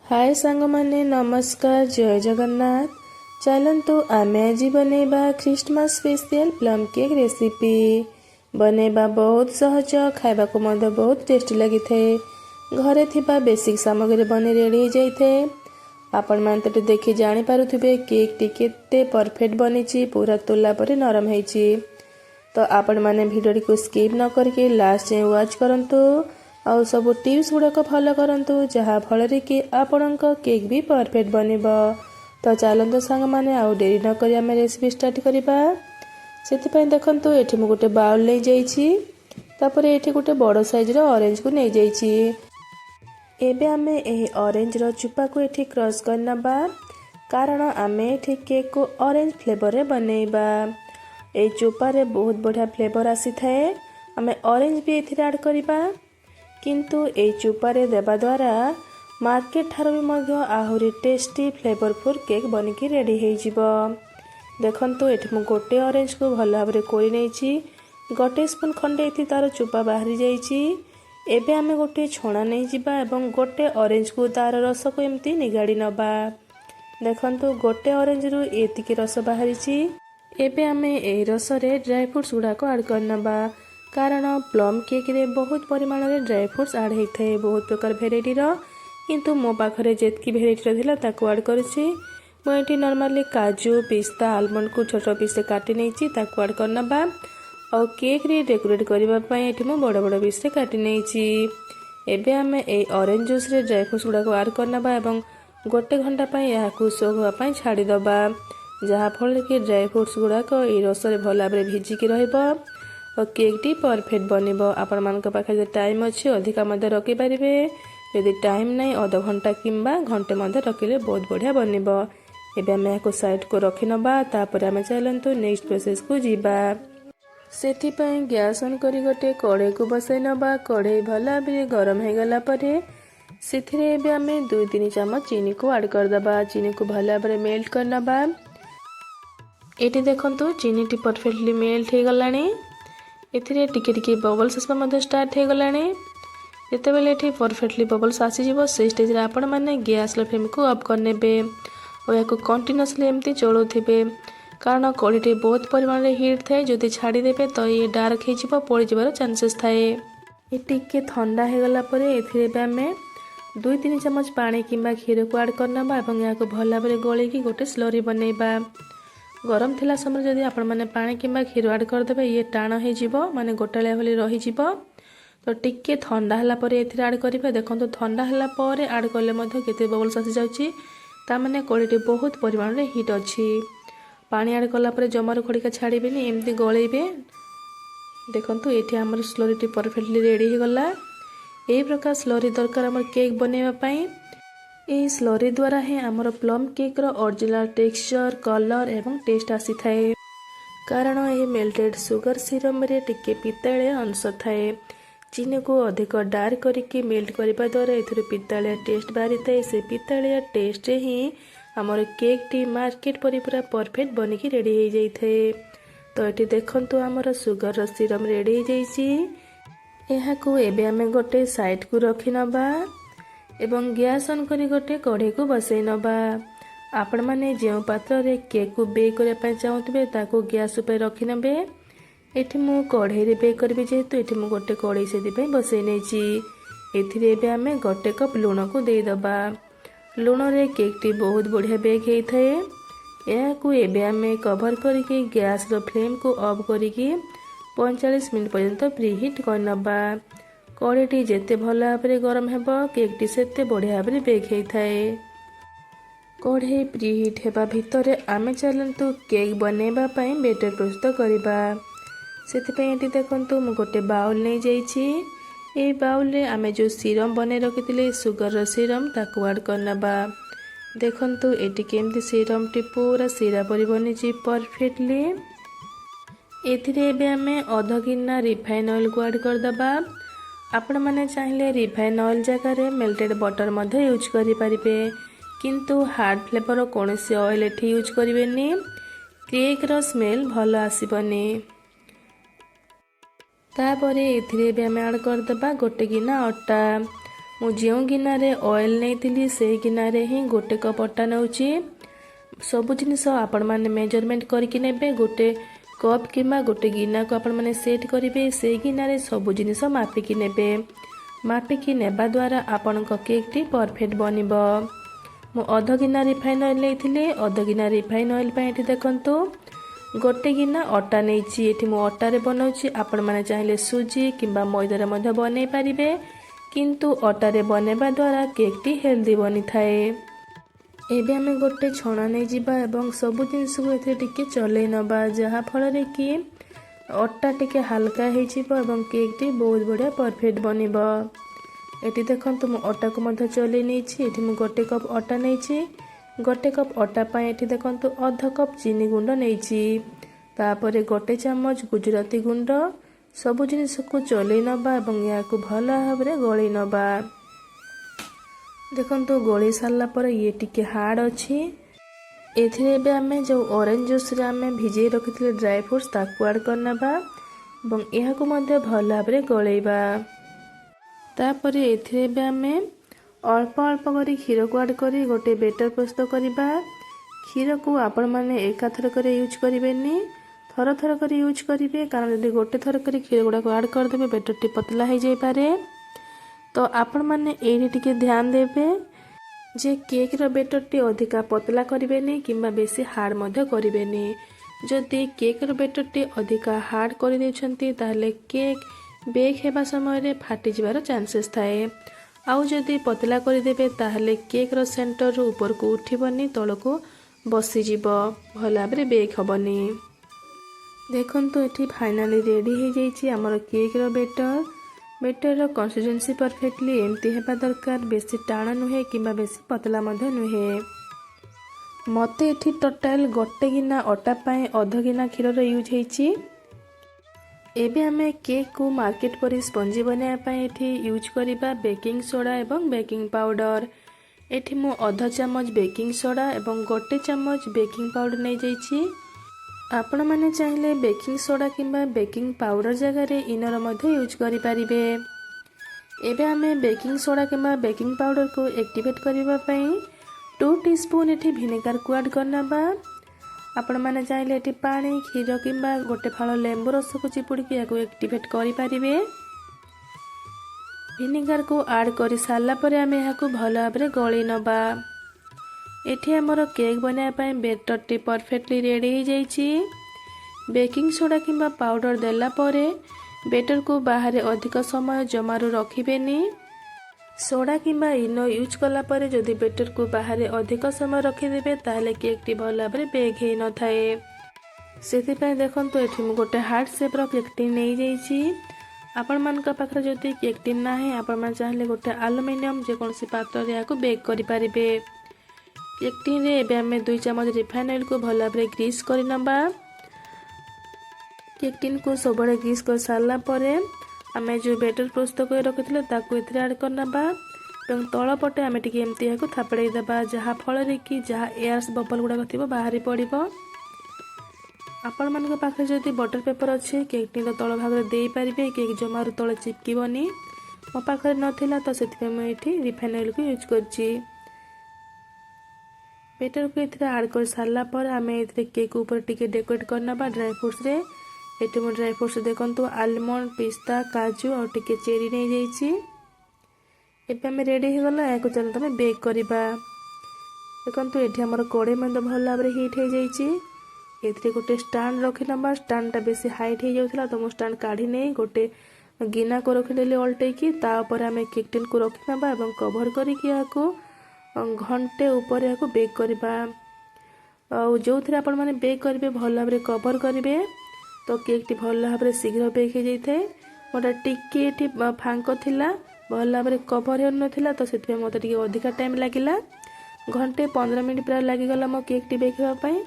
हाय सांग माने नमस्कार जय जगन्नाथ। चलतु आमे आज बनैबा Christmas special plum cake recipe. बनैबा बहुत सहज, खाइबा को मध्य बहुत टेस्टी लगी थे। घरे थिबा बेसिक सामग्री बने रेडी हो जाइथे। आपण माने तो देखि जानि पारुथिबे केक टी केते परफेक्ट बनिची, पूरा तोला परे नरम हेची। तो आपण माने वीडियो को स्किप न करके लास्ट जाए वॉच करंतु और सब टिप्स गुड़ाक फॉलो करंतु, जहाँ फल कि आपणक केक भी परफेक्ट बनिबो। तो चलतु सांग माने आउ डेरी न करी आमे रेसिपी स्टार्ट करिबा। सेति देखंतु एठी मु गोटे बाउल ले जाइछि, तापरे एठी गोटे बड़ साइज रो ऑरेंज को नै जाइछि। एबे आमे एही ऑरेंज रो चुपा को एठी क्रश करनबा, कारण आमे एठी केक को ऑरेंज फ्लेवर रे बनैबा। ए चुपा रे बहुत बढ़िया फ्लेवर आसी थाए। आमे ऑरेंज भी एथि ऐड करिबा, किंतु ए चुपारे देबा द्वारा मार्केट ठारो भी मध्य आहुरी टेस्टी फ्लेवरफुल केक बनिकी रेडी हो जिवो। देखंतु एठी मु गोटे ऑरेंज को भल भाबरे कोरी नेछि, गोटे स्पून खंडे एथि तार चुपा बाहरी जाइछि। एबे आमे गोटे छोणा नै जिबा एवं गोटे ऑरेंज को तार रस को एम्ति निगाड़ी नबा। देखंतु गोटे ऑरेंज रु एतिकी रस बाहरिछि। एबे आमे ए रस रे ड्राई फ्रूट्स गुडा को ऐड करनबा, कारण प्लम केक रे बहुत परिमाण रे ड्राई फ्रूट्स ऐड होइथे, बहुत प्रकार भेराइटी रो। किंतु मो पाखरे जेतकी भेराइटी रो थिला ताको ऐड करछि। मो एठी नॉर्मली काजू, पिस्ता, आलमंड को छोटो पीस से काटी नेछि, ताको ऐड करनबा। और केक रे डेकोरेट करबा पई एठी मो बड़ बड़ पीस से काटी नेछि। एबे हमें ए ऑरेंज जूस रे ड्राई फ्रूट्स गुडा को ऐड करनबा एवं गोटे घंटा पई या को सोक होआ पई छाडी दबा, जहाँ फल कि ड्राई फ्रूट्स गुडा को ए रस रे भला बरे भिजी की रहइबो और केक टी परफेक्ट बनिबो। आपण मान पाखे जो टाइम अच्छे अधिका मध्य रखी पारिबे, यदि टाइम नहीं आधा घंटा किंबा घंटे मध्य रखिले बहुत बढ़िया बनिबो। एबे हम याको साइड को रखि नबा, तापर हम चलंतु नेक्स्ट प्रोसेस को जीबा। सेथि पई गैस ऑन करी गोटे कढ़ाई को बसाई नबा। कढ़ाई भला भाबरे गरम हे गला परे सेथिरे एबे हमें 2-3 चम्मच चीनी को ऐड कर दबा। चीनी को भला भाबरे मेल्ट कर नबा। एटी देखंतु चीनी टी परफेक्टली मेल्ट हे गलानी। एथिरे टिके टिके बबल्स आसबा मध्य स्टार्ट हे गलानी। जेते बेले एठी परफेक्टली बबल्स आसी जिवो, से स्टेज रे आपण माने गैस फ्लेम को ऑफ कर नेबे और याको कंटीन्यूअसली एम्ति चलौथिबे, कारण कढ़ीटी बहुत परिमाण रे हीट थाए। जदि छाडी देबे तो ये डार्क हे जिवो, पड़ी जिवार चांसेस थाए। ए टिके ठंडा हे गला परे एथिरे बे हमें 2-3 चम्मच पानी किंबा क्षीर को ऐड करनबा एवं याको भला बरे गळे की गोटे स्लरी बनैबा। गरम थिला समय जदि आपण माने पानी किंबा क्षीर ऐड कर देबे, ये टाण हे जिवो, माने गोटालिया भली रही जिवो। तो टिके ठंडा हला परे एथिरे ऐड करिबे। देखंतु ठंडा हला परे ऐड करले मध्य केते बबल्स आसी जाउची, ता माने कढ़ीटी बहुत परिमाण रे हीट अछि। पानी ऐड करला परे जमार खड़िका छाड़ीबेनी, एम्ति गळेबे। देखंतु एठी हमर स्लरीटी परफेक्टली रेडी हे गला। एई प्रकार स्लरी दरकार हमर केक बनेबा पई। ए स्लरी द्वारा ही आमर प्लम केक रो ओरिजिनल टेक्सचर, कलर एवं टेस्ट आसी थाए, कारण ए मेल्टेड सुगर सिरम रे टिके पिताळे अंश थाए। चीनी को अधिक डार्क करके मेल्ट करबा द्वारा एथिरे पिताळे टेस्ट बारी थाए। से पिताळे टेस्ट ही आमर केक टी मार्केट परि पूरा परफेक्ट बनिकी रेडी हे जाई थाए। तो एठी देखंतु आमर सुगर रो सिरम रेडी हे जाईची। एहा को एबे हमें गोटे साइड को रखि नबा एवं गैस ऑन करी गोटे कढ़ाई को बसाई नबा। आपण माने जेउ पात्र रे केक को बेक करे पय चाहउतबे ताको गैस ऊपर रखि नबे। एठी मु कढ़ाई रे बेक करबे, जेहेतु एठी मु गोटे कढ़ाई सेति पय बसाई नेछि। एथिरे एबे हमें गोटे कप लूण को दे दबा। लूण रे केक टी बहुत बढ़िया बेक हेइ थाए। एहा को एबे हमें कवर करके गैस रो फ्लेम को ऑफ करके 45 मिनिट पर्यंत प्रीहीट कर नबा। कढ़ीटी जेते भल भाबरे गरम हेबो, केकटी सेते बढ़िया भाबरे बेक हेइ थाए। कढ़ाई प्रीहीट हेबा भितरे आमे चलंतु केक बनेबा पई बेटर प्रस्तुत करिबा। सेति पई एटी देखंतु मु गोटे बाउल नै जाइछि। ए बाउल रे आमे जो सिरम बने रखितिले सुगर रो सिरम ताको ऐड करनबा। देखंतु एटी केमति सिरम टी पूरा सिरा परि बनिछि परफेक्टली। एथिरे एबे आमे आधा गिन्ना रिफाइन ऑयल को ऐड कर दबा। आपण माने चाहिले रिफाइन ऑयल जगह रे मेल्टेड बटर मध्य यूज करि परिबे, किंतु हार्ड फ्लेवर कोनोसी ऑयल एठी यूज करिवेनी, केक रो स्मेल भलो आसीबनी। तापरे एथिरे बे हम ऐड कर दबा गोटे गिना आटा। ମୁଁ ଯେଉଁ ଗିନାରେ ଅଏଲ୍ ନେଇଥିଲି ସେହି ଗିନାରେ ହିଁ ଗୋଟେ କପ୍ ଅଟା ନେଉଛି। ସବୁ ଜିନିଷ ଆପଣମାନେ ମେଜରମେଣ୍ଟ କରିକି ନେବେ। ଗୋଟେ କପ୍ କିମ୍ବା ଗୋଟେ ଗିନାକୁ ଆପଣମାନେ ସେଟ୍ କରିବେ। ସେଇ ଗିନାରେ ସବୁ ଜିନିଷ ମାପିକି ନେବେ। ମାପିକି ନେବା ଦ୍ୱାରା ଆପଣଙ୍କ କେକ୍ଟି ପରଫେକ୍ଟ ବନିବ। ମୁଁ ଅଧ ଗିନା ରିଫାଇନ୍ ଅଏଲ୍ ନେଇଥିଲି। ଅଧ ଗିନା ରିଫାଇନ୍ ଅଏଲ୍ ପାଇଁ ଏଠି ଦେଖନ୍ତୁ ଗୋଟେ ଗିନା ଅଟା ନେଇଛି। ଏଠି ମୁଁ ଅଟାରେ ବନାଉଛି। ଆପଣମାନେ ଚାହିଁଲେ ସୁଜି କିମ୍ବା ମଇଦାରେ ମଧ୍ୟ ବନେଇ ପାରିବେ, କିନ୍ତୁ ଅଟାରେ ବନେଇବା ଦ୍ୱାରା କେକ୍ଟି ହେଲ୍ଦି ବନିଥାଏ। ଏବେ ଆମେ ଗୋଟେ ଛଣା ନେଇଯିବା ଏବଂ ସବୁ ଜିନିଷକୁ ଏଥିରେ ଟିକେ ଚଲେଇ ନେବା, ଯାହାଫଳରେ କି ଅଟା ଟିକେ ହାଲକା ହେଇଯିବ ଏବଂ କେକ୍ଟି ବହୁତ ବଢ଼ିଆ ପରଫେକ୍ଟ ବନିବ। ଏଠି ଦେଖନ୍ତୁ ମୁଁ ଅଟାକୁ ମଧ୍ୟ ଚଲେଇ ନେଇଛି। ଏଠି ମୁଁ ଗୋଟେ କପ୍ ଅଟା ନେଇଛି। ଗୋଟେ କପ୍ ଅଟା ପାଇଁ ଏଠି ଦେଖନ୍ତୁ ଅଧ କପ୍ ଚିନି ଗୁଣ୍ଡ ନେଇଛି। ତାପରେ ଗୋଟେ ଚାମଚ ଗୁଜୁରାତି ଗୁଣ୍ଡ। ସବୁ ଜିନିଷକୁ ଚଲେଇ ନେବା ଏବଂ ଏହାକୁ ଭଲ ଭାବରେ ଗୋଳେଇ ନେବା। ଦେଖନ୍ତୁ ଗୋଳେଇ ସାରିଲା ପରେ ଇଏ ଟିକେ ହାର୍ଡ଼ ଅଛି। ଏଥିରେ ଏବେ ଆମେ ଯେଉଁ ଅରେଞ୍ଜ ଜୁସ୍ରେ ଆମେ ଭିଜେଇ ରଖିଥିଲେ ଡ୍ରାଏ ଫ୍ରୁଟ୍ସ ତାକୁ ଆଡ଼୍ କରିନେବା ଏବଂ ଏହାକୁ ମଧ୍ୟ ଭଲ ଭାବରେ ଗୋଳେଇବା। ତାପରେ ଏଥିରେ ଏବେ ଆମେ ଅଳ୍ପ ଅଳ୍ପ କରି କ୍ଷୀରକୁ ଆଡ଼୍ କରି ଗୋଟେ ବେଟର ପ୍ରସ୍ତୁତ କରିବା। କ୍ଷୀରକୁ ଆପଣମାନେ ଏକାଥରକରେ ୟୁଜ୍ କରିବେନି, ଥର ଥର କରି ୟୁଜ୍ କରିବେ, କାରଣ ଯଦି ଗୋଟେ ଥର କରି କ୍ଷୀର ଗୁଡ଼ାକ ଆଡ଼୍ କରିଦେବେ ବେଟରଟି ପତଲା ହେଇଯାଇପାରେ। ତ ଆପଣମାନେ ଏଇଠି ଟିକେ ଧ୍ୟାନ ଦେବେ ଯେ କେକ୍ର ବେଟରଟି ଅଧିକା ପତଲା କରିବେନି କିମ୍ବା ବେଶୀ ହାର୍ଡ଼ ମଧ୍ୟ କରିବେନି। ଯଦି କେକ୍ର ବେଟରଟି ଅଧିକା ହାର୍ଡ଼ କରିଦେଇଛନ୍ତି ତାହେଲେ କେକ୍ ବେକ୍ ହେବା ସମୟରେ ଫାଟିଯିବାର ଚାନ୍ସେସ୍ ଥାଏ। ଆଉ ଯଦି ପତଲା କରିଦେବେ ତାହେଲେ କେକ୍ର ସେଣ୍ଟରରୁ ଉପରକୁ ଉଠିବନି, ତଳକୁ ବସିଯିବ, ଭଲ ଭାବରେ ବେକ୍ ହେବନି। ଦେଖନ୍ତୁ ଏଠି ଫାଇନାଲି ରେଡ଼ି ହେଇଯାଇଛି ଆମର କେକ୍ର ବେଟର। ବେଟରର କନସିଷ୍ଟେନ୍ସି ପରଫେକ୍ଟଲି ଏମିତି ହେବା ଦରକାର, ବେଶୀ ଟାଣ ନୁହେଁ କିମ୍ବା ବେଶୀ ପତଲା ମଧ୍ୟ ନୁହେଁ। ମୋତେ ଏଠି ଟୋଟାଲ ଗୋଟେ ଗିନା ଅଟା ପାଇଁ ଅଧ ଗିନା କ୍ଷୀରର ୟୁଜ୍ ହେଇଛି। ଏବେ ଆମେ କେକ୍କୁ ମାର୍କେଟ ପରି ସ୍ପଞ୍ଜି ବନାଇବା ପାଇଁ ଏଠି ୟୁଜ୍ କରିବା ବେକିଂ ସୋଡ଼ା ଏବଂ ବେକିଂ ପାଉଡ଼ର। ଏଠି ମୁଁ ଅଧ ଚାମଚ ବେକିଂ ସୋଡ଼ା ଏବଂ ଗୋଟେ ଚାମଚ ବେକିଂ ପାଉଡ଼ର ନେଇଯାଇଛି। ଆପଣମାନେ ଚାହିଁଲେ ବେକିଂ ସୋଡ଼ା କିମ୍ବା ବେକିଂ ପାଉଡ଼ର ଜାଗାରେ ଇନୋର ମଧ୍ୟ ୟୁଜ୍ କରିପାରିବେ। ଏବେ ଆମେ ବେକିଂ ସୋଡ଼ା କିମ୍ବା ବେକିଂ ପାଉଡ଼ରକୁ ଆକ୍ଟିଭେଟ୍ କରିବା ପାଇଁ 2 ଟିସ୍ପୁନ୍ ଏଠି ଭିନେଗାରକୁ ଆଡ଼୍ କରିନେବା। ଆପଣମାନେ ଚାହିଁଲେ ଏଠି ପାଣି, କ୍ଷୀର କିମ୍ବା ଗୋଟେ ଫାଳ ଲେମ୍ବୁ ରସକୁ ଚିପୁଡ଼ିକି ଏହାକୁ ଆକ୍ଟିଭେଟ୍ କରିପାରିବେ। ଭିନେଗାରକୁ ଆଡ଼୍ କରି ସାରିଲା ପରେ ଆମେ ଏହାକୁ ଭଲ ଭାବରେ ଗୋଳେଇ ନେବା। ଏଠି ଆମର କେକ୍ ବନାଇବା ପାଇଁ ବେଟରଟି ପରଫେକ୍ଟଲି ରେଡ଼ି ହେଇଯାଇଛି। ବେକିଂ ସୋଡ଼ା କିମ୍ବା ପାଉଡ଼ର ଦେଲା ପରେ ବେଟରକୁ ବାହାରେ ଅଧିକ ସମୟ ଜମାରୁ ରଖିବେନି। ସୋଡ଼ା କିମ୍ବା ଇନୋ ୟୁଜ୍ କଲା ପରେ ଯଦି ବେଟରକୁ ବାହାରେ ଅଧିକ ସମୟ ରଖିଦେବେ ତାହେଲେ କେକ୍ଟି ଭଲ ଭାବରେ ବେକ୍ ହେଇନଥାଏ। ସେଥିପାଇଁ ଦେଖନ୍ତୁ ଏଠି ମୁଁ ଗୋଟେ ହାର୍ଟ ସେପ୍ର କେକ୍ ଟିନ୍ ନେଇଯାଇଛି। ଆପଣମାନଙ୍କ ପାଖରେ ଯଦି କେକ୍ ଟିନ୍ ନାହିଁ, ଆପଣମାନେ ଚାହିଁଲେ ଗୋଟେ ଆଲୁମିନିୟମ ଯେକୌଣସି ପାତ୍ରରେ ଏହାକୁ ବେକ୍ କରିପାରିବେ। କେକ୍ ଟିନ୍ରେ ଏବେ ଆମେ 2 ଚାମଚ ରିଫାଇନ୍ ଅଏଲ୍କୁ ଭଲ ଭାବରେ ଗ୍ରୀସ୍ କରିନେବା। କେକ୍ ଟିନ୍କୁ ସବୁବେଳେ ଗ୍ରୀସ୍ କରି ସାରିଲା ପରେ ଆମେ ଯେଉଁ ବେଟର ପ୍ରସ୍ତୁତ କରି ରଖିଥିଲେ ତାକୁ ଏଥିରେ ଆଡ଼୍ କରିନେବା ଏବଂ ତଳ ପଟେ ଆମେ ଟିକେ ଏମିତି ଏହାକୁ ଥାପଡ଼େଇ ଦେବା, ଯାହାଫଳରେ କି ଯାହା ଏୟାର୍ସ ବବଲ୍ ଗୁଡ଼ାକ ଥିବ ବାହାରି ପଡ଼ିବ। ଆପଣମାନଙ୍କ ପାଖରେ ଯଦି ବଟର ପେପର ଅଛି କେକ୍ ଟିନ୍ର ତଳ ଭାଗରେ ଦେଇପାରିବେ, କେକ୍ ଜମାରୁ ତଳେ ଚିପକିବନି। ମୋ ପାଖରେ ନଥିଲା ତ ସେଥିପାଇଁ ମୁଁ ଏଠି ରିଫାଇନ୍ ଅଏଲ୍କୁ ୟୁଜ୍ କରିଛି। ବେଟରକୁ ଏଥିରେ ଆଡ଼୍ କରି ସାରିଲା ପରେ ଆମେ ଏଥିରେ କେକ୍ ଉପରେ ଟିକେ ଡେକୋରେଟ୍ କରିନେବା ଡ୍ରାଏ ଫ୍ରୁଟ୍ସରେ। ଏଠି ମୁଁ ଡ୍ରାଏ ଫ୍ରୁଟ୍ସ ଦେଖନ୍ତୁ ଆଲମଣ୍ଡ, ପିସ୍ତା, କାଜୁ ଆଉ ଟିକେ ଚେରି ନେଇଯାଇଛି। ଏବେ ଆମେ ରେଡ଼ି ହେଇଗଲା, ଏହାକୁ ଚାଲନ୍ତୁ ଆମେ ବେକ୍ କରିବା। ଦେଖନ୍ତୁ ଏଠି ଆମର କଡ଼େଇ ମଧ୍ୟ ଭଲ ଭାବରେ ହିଟ୍ ହେଇଯାଇଛି। ଏଥିରେ ଗୋଟେ ଷ୍ଟାଣ୍ଡ ରଖିନେବା। ଷ୍ଟାଣ୍ଡଟା ବେଶୀ ହାଇଟ୍ ହେଇଯାଉଥିଲା ତ ମୁଁ ଷ୍ଟାଣ୍ଡ କାଢ଼ି ନେଇ ଗୋଟେ ଗିନାକୁ ରଖିଦେଲି ଅଲଟେଇକି। ତା ଉପରେ ଆମେ କେକ୍ ଟିନ୍କୁ ରଖିନେବା ଏବଂ କଭର୍ କରିକି ଏହାକୁ ଘଣ୍ଟେ ଉପରେ ଏହାକୁ ବେକ୍ କରିବା। ଆଉ ଯେଉଁଥିରେ ଆପଣମାନେ ବେକ୍ କରିବେ ଭଲ ଭାବରେ କଭର୍ କରିବେ, ତ କେକ୍ଟି ଭଲ ଭାବରେ ଶୀଘ୍ର ବେକ୍ ହେଇଯାଇଥାଏ। ଗୋଟେ ଟିକେ ଏଠି ଫାଙ୍କ ଥିଲା, ଭଲ ଭାବରେ କଭର୍ ହେଉନଥିଲା, ତ ସେଥିପାଇଁ ମୋତେ ଟିକେ ଅଧିକା ଟାଇମ୍ ଲାଗିଲା। ଘଣ୍ଟେ 15 ମିନିଟ୍ ପ୍ରାୟ ଲାଗିଗଲା ମୋ କେକ୍ଟି ବେକ୍ ହେବା ପାଇଁ।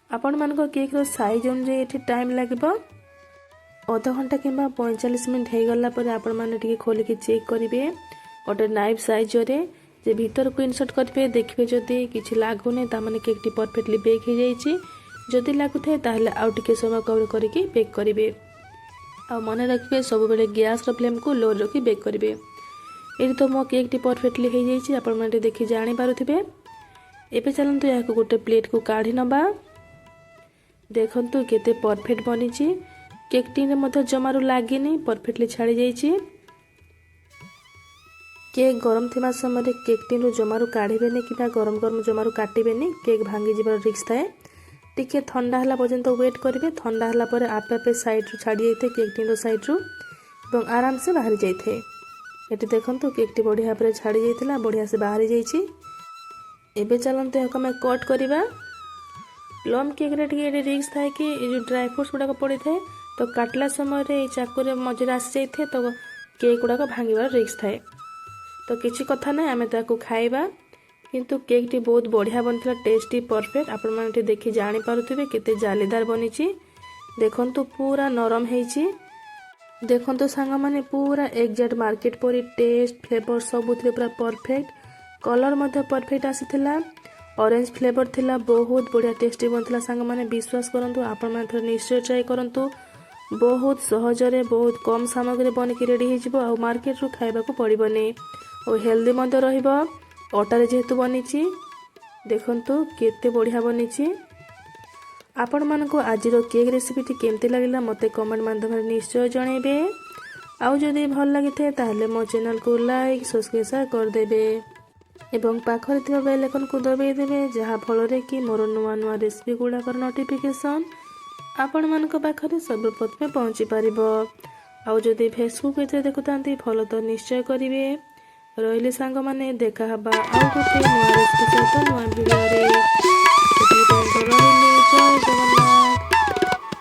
ଆପଣମାନଙ୍କ କେକ୍ର ସାଇଜ୍ ଅନୁଯାୟୀ ଏଠି ଟାଇମ୍ ଲାଗିବ। ଅଧଘଣ୍ଟା କିମ୍ବା 45 ମିନିଟ୍ ହେଇଗଲା ପରେ ଆପଣମାନେ ଟିକେ ଖୋଲିକି ଚେକ୍ କରିବେ ଗୋଟେ ନାଇଫ୍ ସାଇଜରେ, ଯେ ଭିତରକୁ ଇନସର୍ଟ କରିବେ। ଦେଖିବେ ଯଦି କିଛି ଲାଗୁନି ତାମାନେ କେକ୍ଟି ପରଫେକ୍ଟଲି ବେକ୍ ହେଇଯାଇଛି। ଯଦି ଲାଗୁଥାଏ ତାହେଲେ ଆଉ ଟିକେ ସମୟ କଭର୍ କରିକି ବେକ୍ କରିବେ। ଆଉ ମନେ ରଖିବେ ସବୁବେଳେ ଗ୍ୟାସ୍ର ଫ୍ଲେମ୍କୁ ଲୋ ରଖି ବେକ୍ କରିବେ। ये तो मो केक टी परफेक्टली हो जाइए आपण मैंने देखी जानी पारुथिबे। एबे चलतु या गोटे प्लेट को काढ़ी नबा। देखंतु केते परफेक्ट बनी केक टी रे जमारू लागिनी परफेक्टली छाड़ी जाइए। केक गरम थिबा समय केक टी जमारू काढ़ीबेनी कि गरम गरम जमारू काटिबेनी केक भांगी जीवार रिस्क थाए। टिके ठंडा हला पर्यंत वेट करेंगे। ठंडा हला पर आपे आपे साइड रू छाड़ी जाइए केक टी साइड रू और आराम से बाहरी जाइए। ये देखो केक टी बढ़िया भाव छाड़ी जाइए बढ़िया से बाहरी जाइए। एबे चलते या आम कट करवा। प्लम केक रे टे रिस्क थाए कि जो ड्राई फ्रुट्स गुड़ाक पड़ी थाए तो काटला समय चाकू मझे आसी जाए तो केक गुड़ाक भांगार रिस्क थाए। तो किसी कथा ना आम ताकू खाइबा। किंतु केक टी बहुत बढ़िया बनता टेस्टी परफेक्ट आपण माने देखी जानी पारुथिबे केते जालीदार बनी। देखंतु पूरा नरम हेची। देखंतु सांग माने पूरा एग्जैक्ट मार्केट परी टेस्ट फ्लेवर सबुथिरे पूरा परफेक्ट। कलर मध्य परफेक्ट आसीथिला। ऑरेंज फ्लेवर थिला बहुत बढ़िया टेस्टी बनथिला सांग माने विश्वास करंतु आपण माने थोड़ा निश्चय ट्राई करंतु। बहुत सहजरे बहुत कम सामग्री बनिकी रेडी हेजिबो आ मार्केट रू खाइबा को पड़िबनी और हेल्दी मध्य रहिबो। अटारे जेहेतु बनी देखंतु केते बढ़िया बनी। आपण मानक आज केक रेसिपी केमती लगिला मते कमेंट माध्यम निश्चय जनइबे। आउ जदि भल लगी थे ताहले मो चैनल को लाइक सब्सक्राइब शेयर कर देबे एवं पाखरे थिबा बेल आइकन को दबाई देबे जहा फल रे कि मोर नुआ नुआ रेसिपी गुड़ाकर नोटिफिकेशन आपण मानक पाखरे सर्वप्रथमे पहुंची पारिबो। आउ जदि फेसबुक पेज देखुतांती फॉलो तो निश्चय करिवे। रहिले सांग माने देखा हबा आउ गोटे नुआ रेसिपी सहित नुआ वीडियो रे। जय जगन्नाथ।